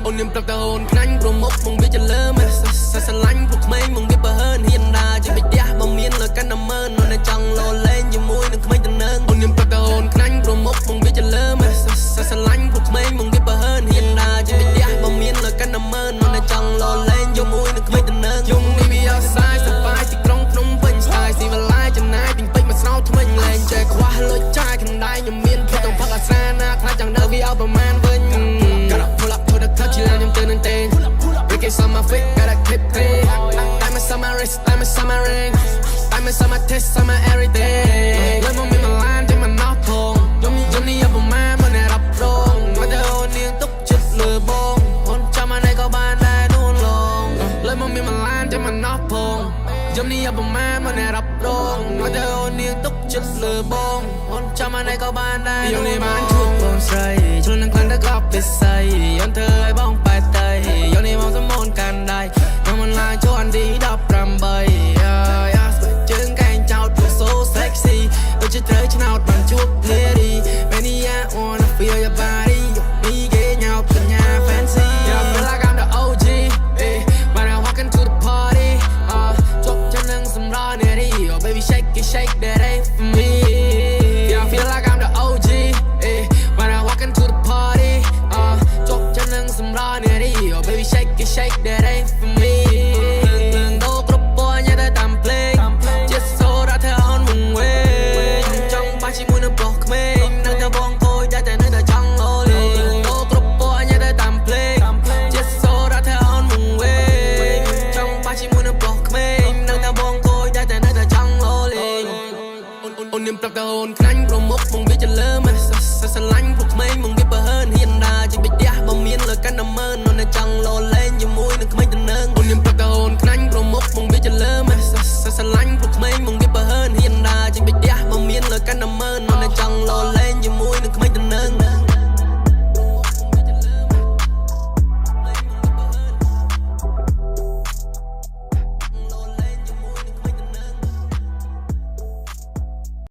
អូនញ៉ាំប្រកតអូនខ្លាញ់ប្រមុខមកវាចលើមិនសាឡាញ់ពួកក្មេងមកវាបើហើនហ៊ានដាជាបិទះមកមានលើកាន់តែមើលនៅចង់លោលេងជាមួយនឹងក្មេងតំណើងអូនញ៉ាំប្រកតអូនខ្លាញ់ប្រមុខមកវាចលើមិនសាឡាញ់ពួកក្មេងមកវាបើហើនហ៊ានដាជាបិទះមកមានលើកាន់តែមើលនៅចង់លោលេងជាមួយនឹងក្មេងតំណើងយំនេះវាអត់សាយសប្បាយទីក្រុងភ្នំពេញស្ទាយស៊ីវិលាចំណាយពេញពេជ្រមកស្រោថ្មិញលែងចេះខ្វះលុយចាយក្នុងដៃខ្ញុំមានផ្លុតต้องផឹកអាសាណាខ្លាចចង់ដើរវាឲ្យប្រមាណវិញ Gotta pull up to the club ជាឡើងខ្ញុំទៅនឹងទេ Ricky on my feet gotta keep clean Diamonds on my wrist diamonds on my ring Diamonds on my tits on my everything លើមកមានមួយឡានតែមិនណោះផងយំនេះយកប្រមាណមកអ្នករ៉ាប់រងមកទៅអូននាងទុកចិត្តលើបងអូនចាំមកណែក៏បានដែរនួនឡងលើមកមានមួយឡានតែមិនណោះផងយំនេះយកប្រមាណមកអ្នករ៉ាប់រងមកទៅអូននាងទុកចិត្តលើបងអូនចាំមកណែក៏បានដែរយំនេះបានជួបបងស្រីឆ្លងនឹងខ្លាំងតែក្របពិស័យយំធ្វើឲ្យបងបែកតៃយំនេះមកសមូនកាន់ដៃខ្ញុំមិនឡាយចូលអានទី18ជើងកែងចោត so sexy ដូចជាត្រូវឆ្នោតបានជួបលេរី Mania wanna feel your body នេះគេញ៉ោបកញ្ញា fancy I feel like I'm the OG when I walk into the party ជប់chânនឹងសម្រស់នារី oh baby shake it shake that ain't for me I feel like I'm the OG when I walk into the party ជប់chânនឹងសម្រស់នារី oh baby shake it shake that ain't for meជាមួយនឹងប្រុសក្មេងនៅតែបងគួយតែនៅតែចង់លោលេងអូគ្រប់ពណ៌ញ៉ាំតែតាមភ្លេងជាសូរ៉ាថាអូនមកវិញចង់បាច់ជាមួយនឹងប្រុសក្មេងនៅតែបងគួយតែនៅតែចង់លោលេងអូនញ៉ាំប្រកតអូនខ្លាញ់ប្រមុខមកវាចលើមិនសាឡាញ់ពួកក្មេងមកវាបើហើនហ៊ានដាជាបិទះមកមានលើកាន់តែមើលនៅចង់លោលេងជាមួយនឹងក្មេងតំណើងអូនញ៉ាំប្រកតអូនខ្លាញ់ប្រមុខមកវាចលើមិនសាឡាញ់ពួកក្មេងមកវាបើហើនហ៊ានដាជាបិទះ